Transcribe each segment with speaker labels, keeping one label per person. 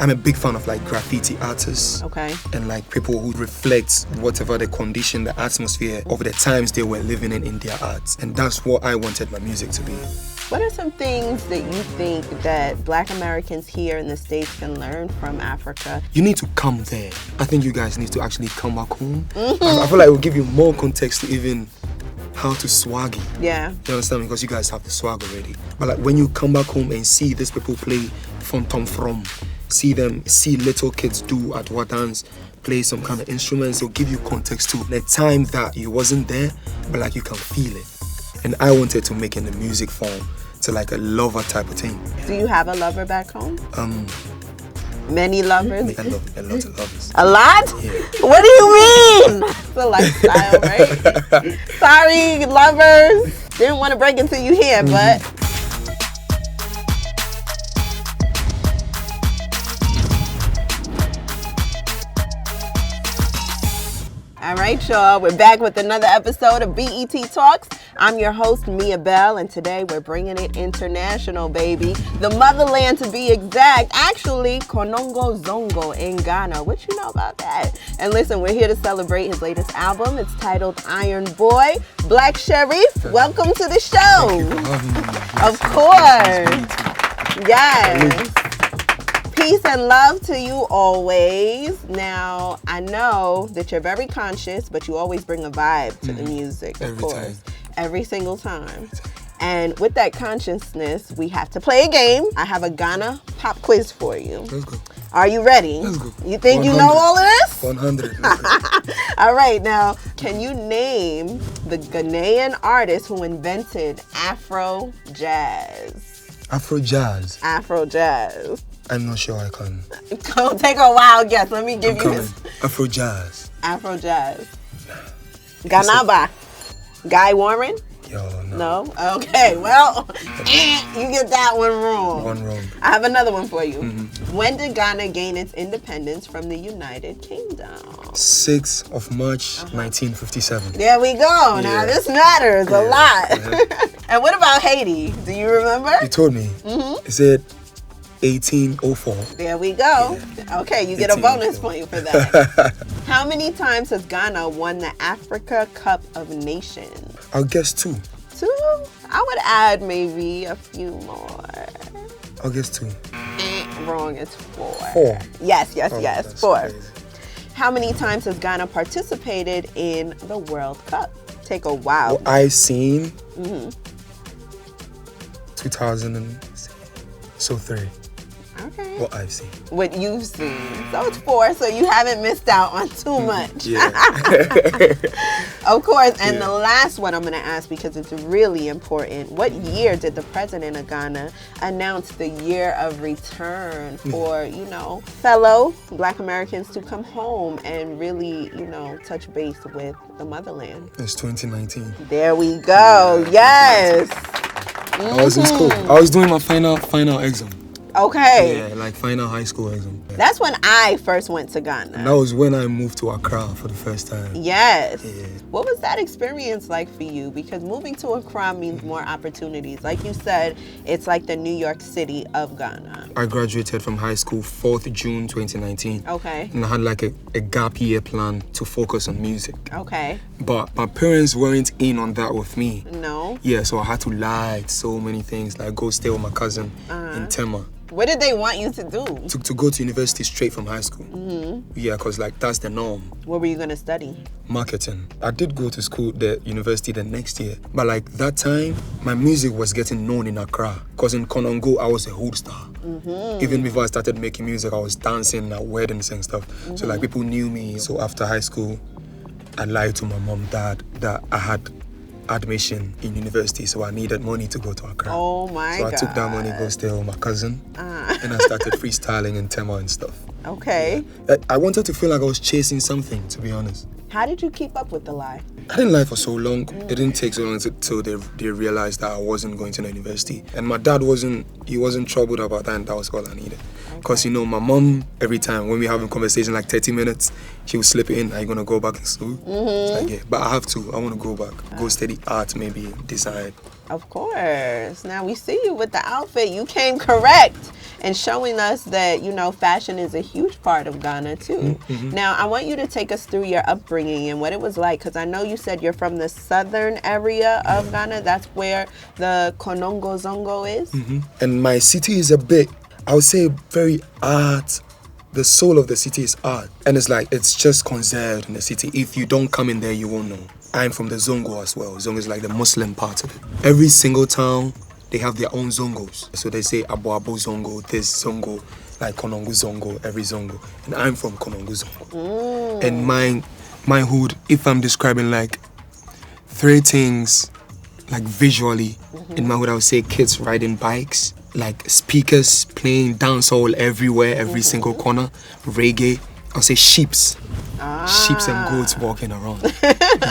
Speaker 1: I'm a big fan of like graffiti artists.
Speaker 2: Okay.
Speaker 1: And like people who reflect whatever the condition, the atmosphere of the times they were living in their art. And that's what I wanted my music to be.
Speaker 2: What are some things that you think that Black Americans here in the States can learn from Africa?
Speaker 1: You need to come there. I think you guys need to actually come back home. I feel like it will give you more context to even how to swaggy.
Speaker 2: Yeah.
Speaker 1: You understand? Because you guys have the swag already. But like when you come back home and see these people play from, see little kids do adwa dance, play some kind of instruments, it'll give you context to the time that you wasn't there, but like you can feel it. And I wanted to make in the music form to like a lover type of thing.
Speaker 2: Do you have a lover back home? Many lovers?
Speaker 1: I love a lot of lovers.
Speaker 2: A lot?
Speaker 1: Yeah.
Speaker 2: What do you mean? It's a lifestyle, right? Sorry, lovers. Didn't want to break into you here, but... All right, y'all, we're back with another episode of BET Talks. I'm your host, Mia Bell, and today we're bringing it international, baby. The motherland, to be exact. Actually, Konongo Zongo in Ghana. What you know about that? And listen, we're here to celebrate his latest album. It's titled Iron Boy. Black Sherif, welcome to the show. Of course. Yes. Peace and love to you always. Now, I know that you're very conscious, but you always bring a vibe to the music, of course. Every single time. And with that consciousness, we have to play a game. I have a Ghana pop quiz for you.
Speaker 1: Let's go.
Speaker 2: Are you ready?
Speaker 1: Let's go.
Speaker 2: You think
Speaker 1: 100.
Speaker 2: you know all of this?
Speaker 1: 100.
Speaker 2: All right, now, can you name the Ghanaian artist who invented Afro jazz?
Speaker 1: Afro jazz.
Speaker 2: Afro jazz.
Speaker 1: I'm not sure I can.
Speaker 2: Go take a wild guess. Let me give you
Speaker 1: coming.
Speaker 2: this.
Speaker 1: Afro jazz.
Speaker 2: Afro jazz. Ganaba. Guy Warren?
Speaker 1: Yo, no.
Speaker 2: No? Okay, well, you get that one wrong.
Speaker 1: One wrong.
Speaker 2: I have another one for you. When did Ghana gain its independence from the United Kingdom?
Speaker 1: 6th of March, 1957.
Speaker 2: There we go. Now
Speaker 1: Yeah.
Speaker 2: this matters a lot.
Speaker 1: Yeah.
Speaker 2: And what about Haiti? Do you remember?
Speaker 1: You told me. Is it 1804?
Speaker 2: There we go.
Speaker 1: Yeah.
Speaker 2: Okay, you get a bonus point for that. How many times has Ghana won the Africa Cup of Nations?
Speaker 1: I'll guess 2.
Speaker 2: 2? I would add maybe a few more.
Speaker 1: I'll guess 2.
Speaker 2: Wrong, it's 4.
Speaker 1: 4?
Speaker 2: Yes,
Speaker 1: Oh,
Speaker 2: yes,
Speaker 1: that's
Speaker 2: 4.
Speaker 1: crazy.
Speaker 2: How many times has Ghana participated in the World Cup? Take a wild.
Speaker 1: What I've seen, 2006. So 3.
Speaker 2: Okay.
Speaker 1: What I've seen.
Speaker 2: What you've seen. So it's 4, so you haven't missed out on too much.
Speaker 1: Yeah.
Speaker 2: Of course. And
Speaker 1: Yeah.
Speaker 2: the last one I'm going to ask because it's really important. What year did the president of Ghana announce the year of return for, fellow Black Americans to come home and really, touch base with the motherland?
Speaker 1: It's 2019.
Speaker 2: There we go. Yes.
Speaker 1: I was in school. I was doing my final exam.
Speaker 2: Okay.
Speaker 1: Yeah, like final high school exam. Yeah.
Speaker 2: That's when I first went to Ghana.
Speaker 1: And that was when I moved to Accra for the first time.
Speaker 2: Yes.
Speaker 1: Yeah.
Speaker 2: What was that experience like for you? Because moving to Accra means more opportunities. Like you said, it's like the New York City of Ghana.
Speaker 1: I graduated from high school 4th June 2019.
Speaker 2: Okay.
Speaker 1: And I had like a gap year plan to focus on music.
Speaker 2: Okay.
Speaker 1: But my parents weren't in on that with me.
Speaker 2: No.
Speaker 1: Yeah, so I had to lie so many things, like go stay with my cousin in Tema.
Speaker 2: What did they want you to do?
Speaker 1: To go to university straight from high school. Yeah, because like that's the norm.
Speaker 2: What were you going to study?
Speaker 1: Marketing. I did go to school, the university the next year. But like that time, my music was getting known in Accra. Because in Konongo, I was a hood star. Even before I started making music, I was dancing at weddings and stuff. So like people knew me. So after high school, I lied to my mom, dad that I had admission in university, so I needed money to go to Accra.
Speaker 2: Oh my God.
Speaker 1: So I took that money, go stay with my cousin, and I started freestyling in Tema and stuff.
Speaker 2: Okay.
Speaker 1: Yeah. I wanted to feel like I was chasing something, to be honest.
Speaker 2: How did you keep up with the lie?
Speaker 1: I didn't lie for so long. It didn't take so long until they realized that I wasn't going to the university. And my dad wasn't troubled about that, and that was all I needed. Because, you know, my mom, every time when we having conversation, like 30 minutes, she will slip it in, are you going to go back to school? It's like, yeah, but I have to. I want to go back. Go study art, maybe, design.
Speaker 2: Of course. Now we see you with the outfit. You came correct and showing us that, you know, fashion is a huge part of Ghana too. Now I want you to take us through your upbringing and what it was like, because I know you said you're from the southern area of Ghana. That's where the Konongo Zongo is.
Speaker 1: And my city is a bit, I would say, very art. The soul of the city is art. And it's like, it's just conserved in the city. If you don't come in there, you won't know. I'm from the Zongo as well. Zongo is like the Muslim part of it. Every single town, they have their own Zongos. So they say Abo Abo Zongo, this Zongo, like Konongo Zongo, every Zongo. And I'm from Konongo Zongo. And my hood, if I'm describing like 3 things, like visually, in my hood I would say kids riding bikes, like speakers playing dancehall everywhere, every single corner, reggae. I'll say sheeps. Sheeps and goats walking around.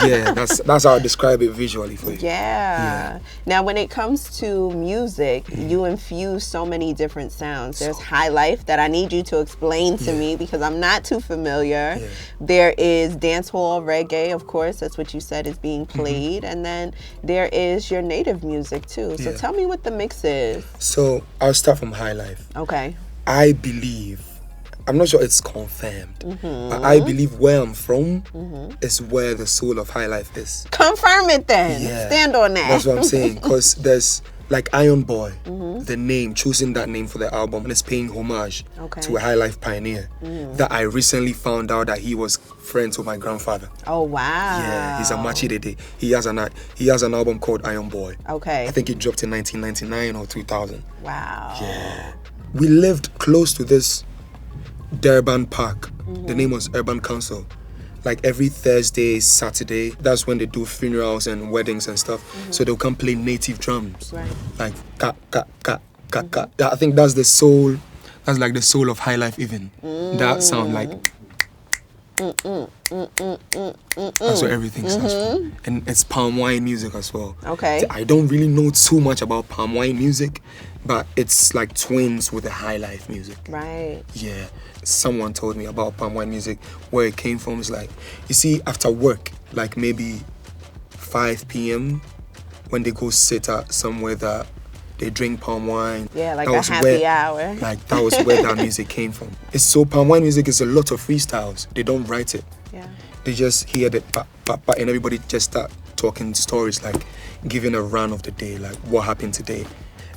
Speaker 1: Yeah, that's how I describe it visually for you.
Speaker 2: Yeah. Now, when it comes to music, you infuse so many different sounds. There's high life that I need you to explain to me because I'm not too familiar. There is dancehall, reggae, of course. That's what you said is being played. And then there is your native music too. So tell me what the mix is.
Speaker 1: So I'll start from high life.
Speaker 2: Okay.
Speaker 1: I believe, I'm not sure it's confirmed, but I believe where I'm from is where the soul of high life is.
Speaker 2: Confirm it then.
Speaker 1: Yeah.
Speaker 2: Stand on that.
Speaker 1: That's what I'm saying. Because there's like Iron Boy, the name, choosing that name for the album, and it's paying homage to a high life pioneer that I recently found out that he was friends with my grandfather.
Speaker 2: Oh, wow.
Speaker 1: Yeah, he's a Machi Dede. He has an album called Iron Boy.
Speaker 2: Okay.
Speaker 1: I think it dropped in 1999 or 2000.
Speaker 2: Wow.
Speaker 1: Yeah. We lived close to this Durban Park. The name was Urban Council. Like every Thursday, Saturday, that's when they do funerals and weddings and stuff. So they'll come play native drums.
Speaker 2: Right.
Speaker 1: Like ka ka ka ka ka. I think that's the soul. That's like the soul of high life even. That sound like. That's what everything sounds from. And it's palm wine music as well.
Speaker 2: Okay.
Speaker 1: I don't really know too much about palm wine music, but it's like twins with the high life music.
Speaker 2: Right.
Speaker 1: Yeah. Someone told me about palm wine music, where it came from. It's like, you see, after work, like maybe 5 p.m, when they go sit at somewhere that they drink palm wine.
Speaker 2: Yeah, like a happy hour.
Speaker 1: Like that was where that music came from. It's so palm wine music is a lot of freestyles. They don't write it.
Speaker 2: Yeah.
Speaker 1: They just hear the pa pa pa, and everybody just start talking stories, like giving a run of the day, like what happened today.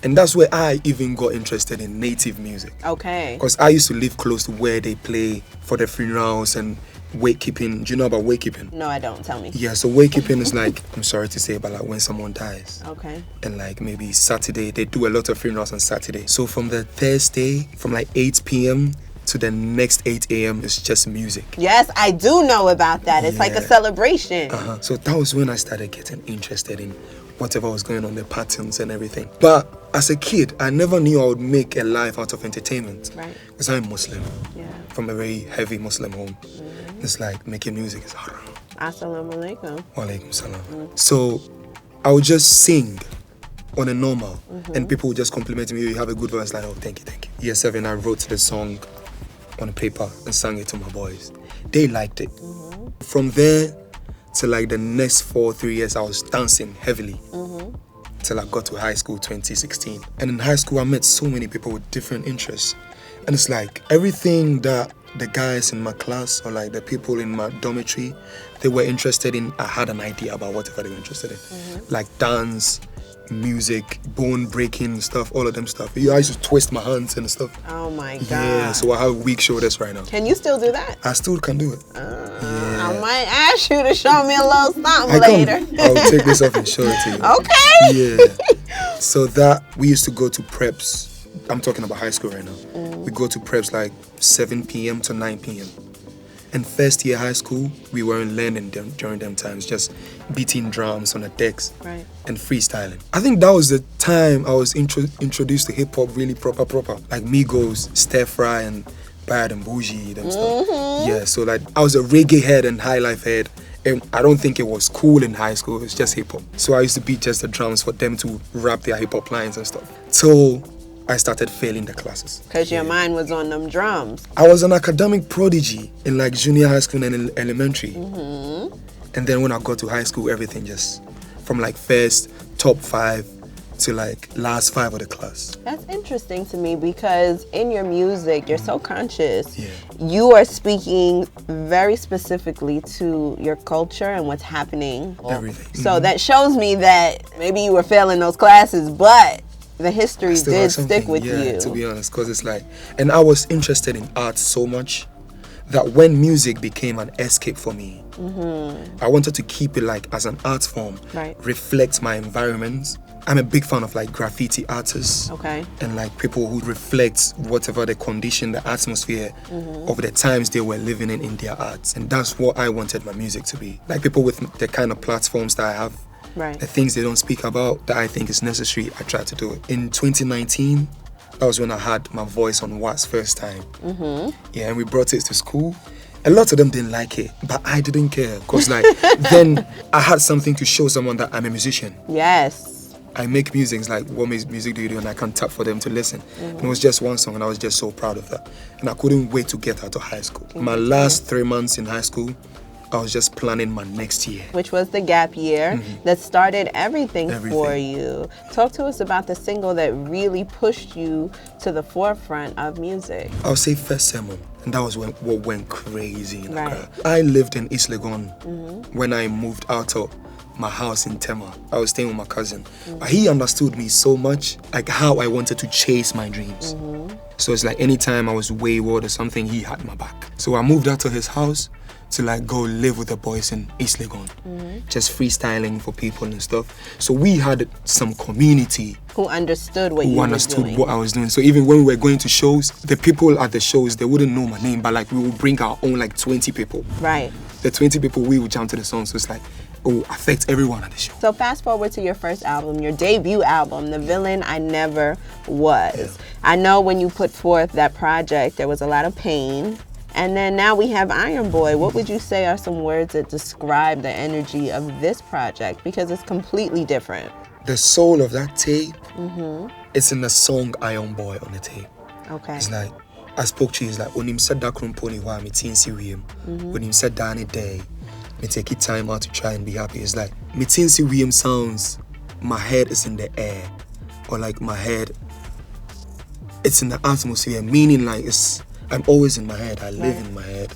Speaker 1: And that's where I even got interested in native music.
Speaker 2: Okay.
Speaker 1: Because I used to live close to where they play for the funerals and wakekeeping. Do you know about wakekeeping?
Speaker 2: No, I don't. Tell me.
Speaker 1: Yeah, so wakekeeping is like, I'm sorry to say, but like when someone dies.
Speaker 2: Okay.
Speaker 1: And like maybe Saturday, they do a lot of funerals on Saturday. So from the Thursday, from like 8 p.m. to the next 8 a.m. is just music.
Speaker 2: Yes, I do know about that. It's like a celebration.
Speaker 1: So that was when I started getting interested in whatever was going on, the patterns and everything. But as a kid, I never knew I would make a life out of entertainment.
Speaker 2: Right.
Speaker 1: Because I'm Muslim.
Speaker 2: Yeah.
Speaker 1: From a very heavy Muslim home. It's like making music is haram.
Speaker 2: Assalamu alaikum.
Speaker 1: Wa alaikum salam. So I would just sing on a normal, and people would just compliment me, you have a good voice. Like, oh, thank you, thank you. Year 7, I wrote the song on paper and sang it to my boys. They liked it. From there to like the next 3 years, I was dancing heavily till I got to high school 2016. And in high school, I met so many people with different interests. And it's like everything that the guys in my class or like the people in my dormitory, they were interested in, I had an idea about whatever they were interested in. Like dance, music, bone breaking stuff, all of them stuff. I used to twist my hands and stuff.
Speaker 2: Oh my God.
Speaker 1: Yeah, so I have weak shoulders right now.
Speaker 2: Can you still do that?
Speaker 1: I still can do it.
Speaker 2: I might ask you to show me a little something later.
Speaker 1: I'll take this off and show it to you.
Speaker 2: Okay.
Speaker 1: Yeah. So that, we used to go to preps. I'm talking about high school right now. We go to preps like 7 p.m. to 9 p.m. And first year high school, we weren't learning during them times, just beating drums on the decks and freestyling. I think that was the time I was introduced to hip hop really proper. Like Migos, Stir Fry, and Bad and Bougie, them stuff. Yeah, so like I was a reggae head and high life head. And I don't think it was cool in high school, it was just hip hop. So I used to beat just the drums for them to rap their hip hop lines and stuff. So I started failing the classes.
Speaker 2: Because your mind was on them drums.
Speaker 1: I was an academic prodigy in like junior high school and in elementary. And then when I got to high school, everything just, from like first, top 5, to like last 5 of the class.
Speaker 2: That's interesting to me because in your music, you're so conscious.
Speaker 1: Yeah.
Speaker 2: You are speaking very specifically to your culture and what's happening.
Speaker 1: Everything.
Speaker 2: So that shows me that maybe you were failing those classes, but the history did stick with you.
Speaker 1: To be honest, because it's like, and I was interested in art so much that when music became an escape for me, I wanted to keep it like as an art form, reflect my environment. I'm a big fan of like graffiti artists, and like people who reflect whatever the condition, the atmosphere of the times they were living in their arts. And that's what I wanted my music to be. Like people with the kind of platforms that I have, the things they don't speak about that I think is necessary, I try to do it. In 2019, that was when I had my voice on What's first time. Yeah, and we brought it to school. A lot of them didn't like it, but I didn't care because like then I had something to show someone that I'm a musician.
Speaker 2: Yes.
Speaker 1: I make music, it's like, what music do you do? And I can tap for them to listen. And it was just one song and I was just so proud of that. And I couldn't wait to get out of high school. My last 3 months in high school, I was just planning my next year. Which
Speaker 2: was the gap year that started everything for you. Talk to us about the single that really pushed you to the forefront of music.
Speaker 1: I'll say First Sermon. And that was what went crazy in Accra. I lived in East Legon when I moved out of my house in Tema. I was staying with my cousin. But he understood me so much, like how I wanted to chase my dreams. So it's like anytime I was wayward or something, he had my back. So I moved out to his house to like go live with the boys in East Legon, just freestyling for people and stuff. So we had some community
Speaker 2: who understood what you were doing.
Speaker 1: What I was doing. So even when we were going to shows, the people at the shows, they wouldn't know my name, but like we would bring our own like 20 people.
Speaker 2: Right.
Speaker 1: The 20 people, we would jump to the song. So it's like, oh, affect everyone at the show.
Speaker 2: So fast forward to your first album, your debut album, The Villain I Never Was. I know when you put forth that project, there was a lot of pain. And then now we have Iron Boy. What would you say are some words that describe the energy of this project? Because it's completely different.
Speaker 1: The soul of that tape, it's in the song Iron Boy on the tape.
Speaker 2: Okay.
Speaker 1: It's like, I spoke to you, it's like, when him said that krumponi wa me tinsi wiem. When him said that any day, me take it time out to try and be happy. It's like, me tinsi wiem sounds, my head is in the air. Or like my head, it's in the atmosphere, meaning like I'm always in my head. I live in my head.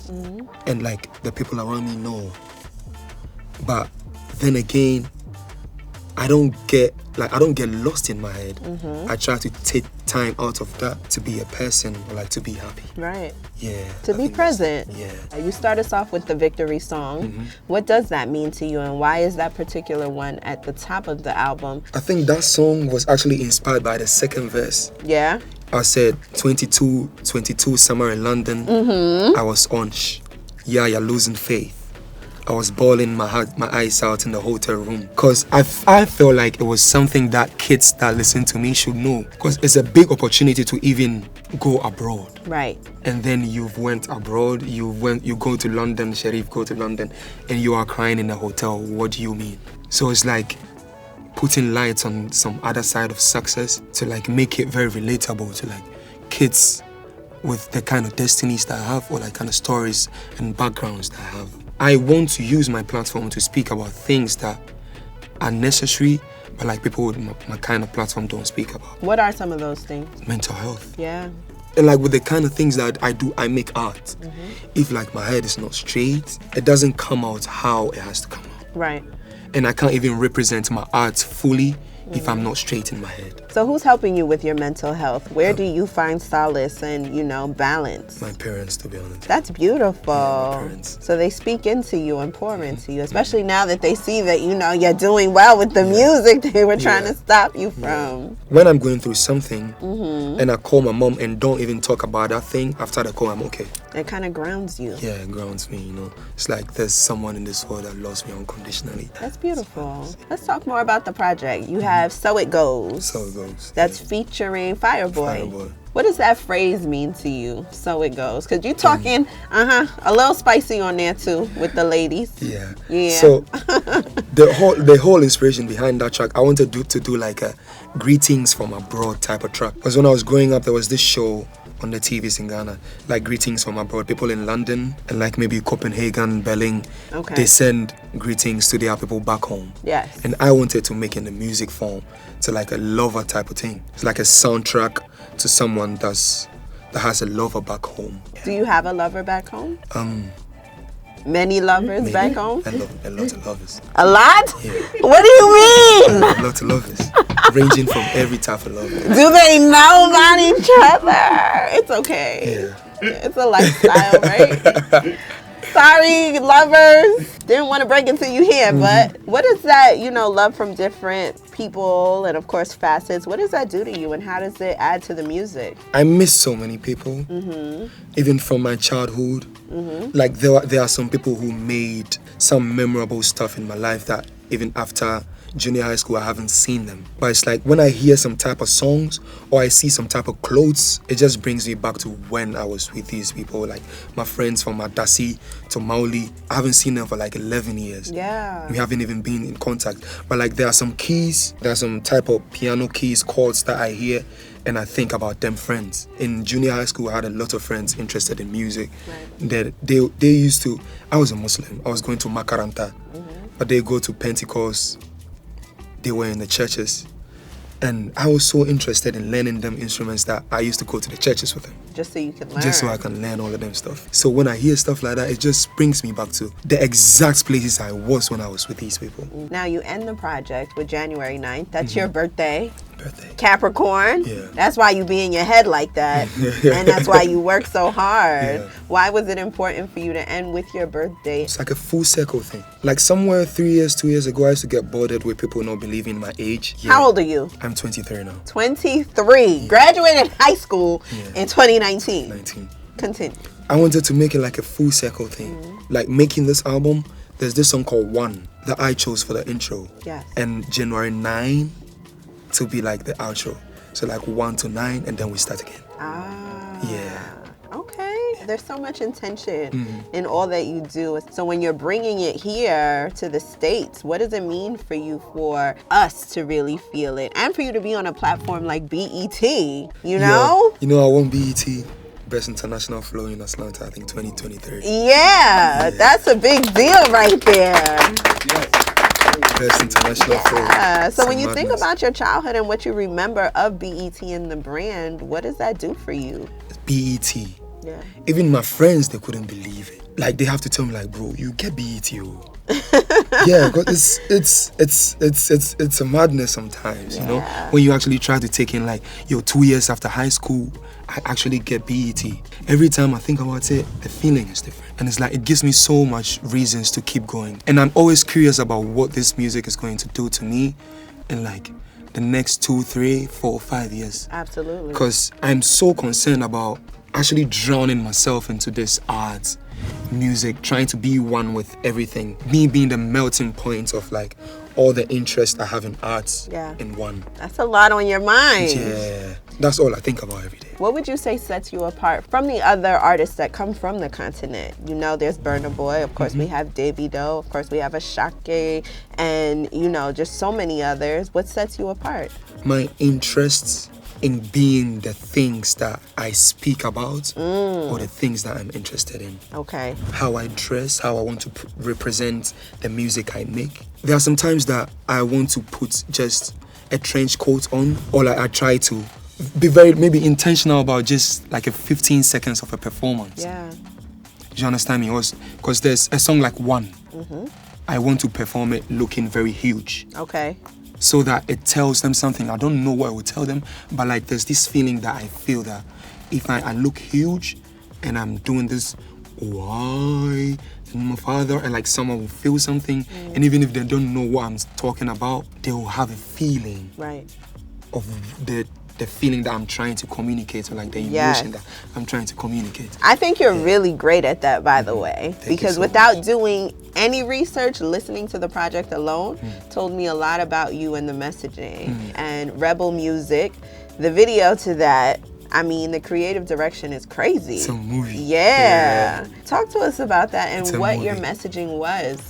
Speaker 1: And like the people around me know. But then again, I don't get lost in my head. I try to take time out of that to be a person or like to be happy.
Speaker 2: Right.
Speaker 1: Yeah.
Speaker 2: To be present.
Speaker 1: Yeah.
Speaker 2: You start us off with the victory song. What does that mean to you and why is that particular one at the top of the album?
Speaker 1: I think that song was actually inspired by the second verse.
Speaker 2: Yeah.
Speaker 1: I said 22 summer in London. I was on you're losing faith. I was bawling my eyes out in the hotel room because I felt like it was something that kids that listen to me should know because it's a big opportunity to even go abroad.
Speaker 2: Right.
Speaker 1: And then you've went abroad, you go to London, Sherif go to London, and you are crying in the hotel. What do you mean? So it's like putting lights on some other side of success to like make it very relatable to like kids with the kind of destinies that I have or like kind of stories and backgrounds that I have. I want to use my platform to speak about things that are necessary, but like people with my kind of platform don't speak about.
Speaker 2: What are some of those things?
Speaker 1: Mental health.
Speaker 2: Yeah.
Speaker 1: And like with the kind of things that I do, I make art. If like my head is not straight, it doesn't come out how it has to come out.
Speaker 2: Right.
Speaker 1: And I can't even represent my art fully if I'm not straight in my head.
Speaker 2: So who's helping you with your mental health? Where do you find solace and, balance?
Speaker 1: My parents, to be honest.
Speaker 2: That's beautiful.
Speaker 1: Yeah, my parents.
Speaker 2: So they speak into you and pour into you, especially now that they see that, you're doing well with the music they were trying to stop you from.
Speaker 1: When I'm going through something and I call my mom and don't even talk about that thing, after the call, I'm okay.
Speaker 2: It kind of grounds you.
Speaker 1: Yeah, it grounds me, It's like there's someone in this world that loves me unconditionally.
Speaker 2: That's beautiful. Let's talk more about the project. You have So It Goes.
Speaker 1: So It Goes.
Speaker 2: That's featuring Fireboy. What does that phrase mean to you? So it goes. Because you talking, a little spicy on there too with the ladies.
Speaker 1: Yeah.
Speaker 2: Yeah.
Speaker 1: So the whole inspiration behind that track, I wanted to do like a greetings from abroad type of track. Because when I was growing up, there was this show on the TVs in Ghana, like greetings from abroad. People in London and like maybe Copenhagen, Berlin, they send greetings to their people back home.
Speaker 2: Yes.
Speaker 1: And I wanted to make in the music form to like a lover type of thing. It's like a soundtrack to someone that has a lover back home.
Speaker 2: Do you have a lover back home? Many lovers
Speaker 1: maybe.
Speaker 2: Back home?
Speaker 1: A lot of lovers.
Speaker 2: A lot?
Speaker 1: Yeah.
Speaker 2: What do you mean?
Speaker 1: A lot of lovers. Ranging from every type of lover.
Speaker 2: Do they know about each other? It's okay.
Speaker 1: Yeah.
Speaker 2: It's a lifestyle, right? Sorry, lovers. Didn't want to break it to you here, but what is that, love from different people and, of course, facets? What does that do to you, and how does it add to the music?
Speaker 1: I miss so many people, even from my childhood. Like, there are some people who made some memorable stuff in my life that even after junior high school, I haven't seen them. But it's like when I hear some type of songs or I see some type of clothes, it just brings me back to when I was with these people. Like my friends from Adasi to Mauli, I haven't seen them for like 11 years.
Speaker 2: Yeah.
Speaker 1: We haven't even been in contact. But like there are some keys, there are some type of piano keys, chords that I hear and I think about them friends. In junior high school, I had a lot of friends interested in music. Right. They used to, I was a Muslim, I was going to Makaranta, but they go to Pentecost. They were in the churches, and I was so interested in learning them instruments that I used to go to the churches with them.
Speaker 2: Just so you can learn.
Speaker 1: Just so I can learn all of them stuff. So when I hear stuff like that, it just brings me back to the exact places I was when I was with these people.
Speaker 2: Now you end the project with January 9th. That's your birthday.
Speaker 1: Yeah.
Speaker 2: Capricorn. That's why you be in your head like that. And that's why you work so hard.
Speaker 1: Yeah.
Speaker 2: Why was it important for you to end with your birthday?
Speaker 1: It's like a full circle thing. Like somewhere 2 years ago, I used to get bothered with people not believing my age. Yeah.
Speaker 2: How old are you?
Speaker 1: I'm 23 now.
Speaker 2: 23. Yeah. Graduated high school in 2019.
Speaker 1: 19.
Speaker 2: Continue.
Speaker 1: I wanted to make it like a full circle thing. Like making this album, there's this song called One that I chose for the intro.
Speaker 2: Yes.
Speaker 1: And January 9 to be like the outro. So like 1 to 9 and then we start again. Yeah.
Speaker 2: Okay. There's so much intention in all that you do. So when you're bringing it here to the States, what does it mean for you, for us to really feel it, and for you to be on a platform like BET, you know?
Speaker 1: Yeah. I won BET Best International Flow in Atlanta, I think 2023.
Speaker 2: Yeah, that's a big deal right there.
Speaker 1: Best International Flow.
Speaker 2: So when you think about your childhood and what you remember of BET and the brand, what does that do for you?
Speaker 1: BET.
Speaker 2: Yeah.
Speaker 1: Even my friends, they couldn't believe it. Like they have to tell me, like, bro, you get BET, oh. Yeah, because it's a madness sometimes, you know. When you actually try to take in, like, 2 years after high school, I actually get BET. Every time I think about it, the feeling is different, and it's like it gives me so much reasons to keep going. And I'm always curious about what this music is going to do to me in like the next 2, 3, 4, 5 years.
Speaker 2: Absolutely.
Speaker 1: Because I'm so concerned about actually drowning myself into this art, music, trying to be one with everything. Me being the melting point of like all the interest I have in arts in one.
Speaker 2: That's a lot on your mind.
Speaker 1: Yeah, that's all I think about every day.
Speaker 2: What would you say sets you apart from the other artists that come from the continent? You know, there's Burna Boy, of course we have Davido, of course we have Ashake, and just so many others. What sets you apart? My interests in being the things that I speak about or the things that I'm interested in. Okay. How I dress, how I want to represent the music I make. There are some times that I want to put just a trench coat on, or like I try to be very maybe intentional about just like a 15 seconds of a performance. Yeah. Do you understand me? Because there's a song like One. I want to perform it looking very huge. Okay. So that it tells them something. I don't know what it will tell them, but like there's this feeling that I feel that if I look huge and I'm doing this, why? And my father, and like someone will feel something, and even if they don't know what I'm talking about, they will have a feeling of the feeling that I'm trying to communicate, or like the emotion that I'm trying to communicate. I think you're really great at that, by the way, because without doing any research, listening to the project alone told me a lot about you and the messaging. And Rebel Music, the video to that, I mean, the creative direction is crazy.
Speaker 1: It's a movie.
Speaker 2: Yeah. Talk to us about that and
Speaker 1: It's a
Speaker 2: what
Speaker 1: movie.
Speaker 2: your messaging was.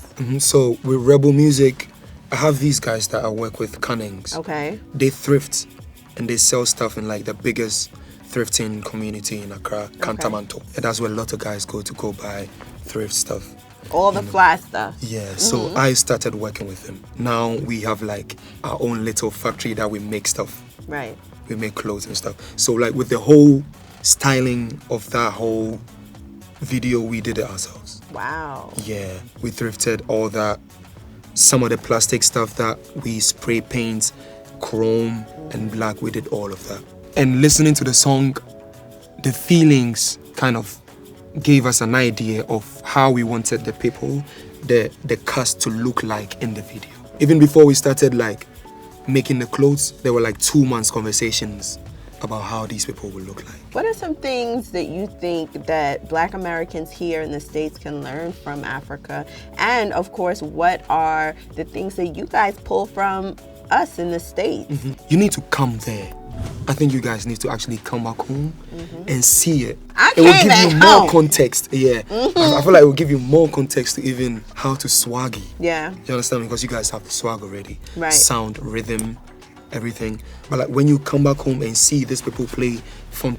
Speaker 1: So with Rebel Music, I have these guys that I work with, Konongs.
Speaker 2: Okay.
Speaker 1: They thrift and they sell stuff in like the biggest thrifting community in Accra, Kantamanto. And that's where a lot of guys go buy thrift stuff.
Speaker 2: All the fly stuff.
Speaker 1: Yeah, so I started working with them. Now we have like our own little factory that we make stuff.
Speaker 2: Right.
Speaker 1: We make clothes and stuff. So like with the whole styling of that whole video, we did it ourselves.
Speaker 2: Wow.
Speaker 1: Yeah, we thrifted all that. Some of the plastic stuff that we spray paint, chrome and black, we did all of that. And listening to the song, the feelings kind of gave us an idea of how we wanted the people, the cast to look like in the video. Even before we started like making the clothes, there were like 2 months conversations about how these people would look like.
Speaker 2: What are some things that you think that Black Americans here in the States can learn from Africa? And of course, what are the things that you guys pull from us in the States?
Speaker 1: You need to come there. I think you guys need to actually come back home and see it. It will give you more context. Yeah. I feel like it will give you more context to even how to swaggy.
Speaker 2: Yeah.
Speaker 1: You understand? Because you guys have the swag already.
Speaker 2: Right.
Speaker 1: Sound, rhythm, everything. But like when you come back home and see these people play from,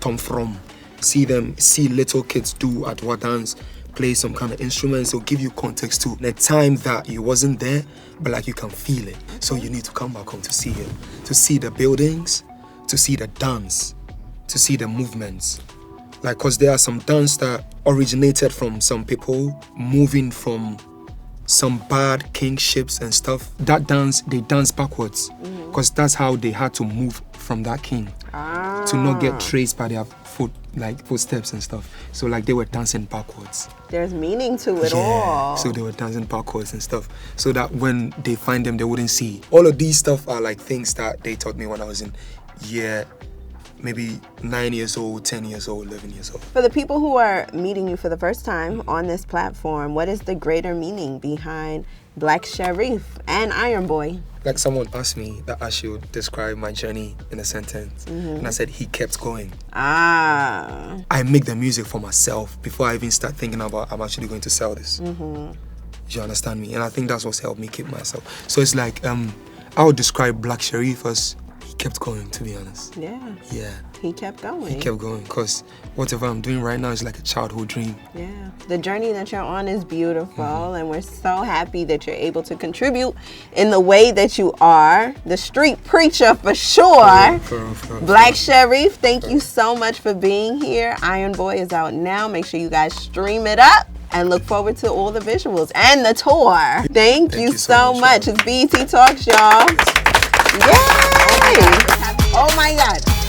Speaker 1: see little kids do Adwa dance, play some kind of instruments, it'll give you context to the time that you wasn't there, but like you can feel it. So you need to come back home to see it, to see the buildings, to see the dance, to see the movements. Like, cause there are some dance that originated from some people moving from some bad kingships and stuff. That dance, they dance backwards, cause that's how they had to move from that king to not get traced by their footsteps and stuff. So like they were dancing backwards.
Speaker 2: There's meaning to it all.
Speaker 1: So they were dancing backwards and stuff, so that when they find them, they wouldn't see. All of these stuff are like things that they taught me when I was in maybe 9 years old, 10 years old, 11 years old.
Speaker 2: For the people who are meeting you for the first time on this platform, what is the greater meaning behind Black Sherif and Iron Boy?
Speaker 1: Like someone asked me that I should describe my journey in a sentence. And I said, he kept going.
Speaker 2: Ah.
Speaker 1: I make the music for myself before I even start thinking about I'm actually going to sell this. You understand me? And I think that's what's helped me keep myself. So it's like, I would describe Black Sherif as he kept going, to be honest.
Speaker 2: Yeah.
Speaker 1: Yeah.
Speaker 2: He kept going.
Speaker 1: He kept going, because whatever I'm doing right now is like a childhood dream.
Speaker 2: Yeah. The journey that you're on is beautiful, and we're so happy that you're able to contribute in the way that you are. The street preacher for sure. Black Sherif, thank you so much for being here. Iron Boy is out now. Make sure you guys stream it up and look forward to all the visuals and the tour. Thank you so much. It's BET Talks, y'all. Yay! Oh my God.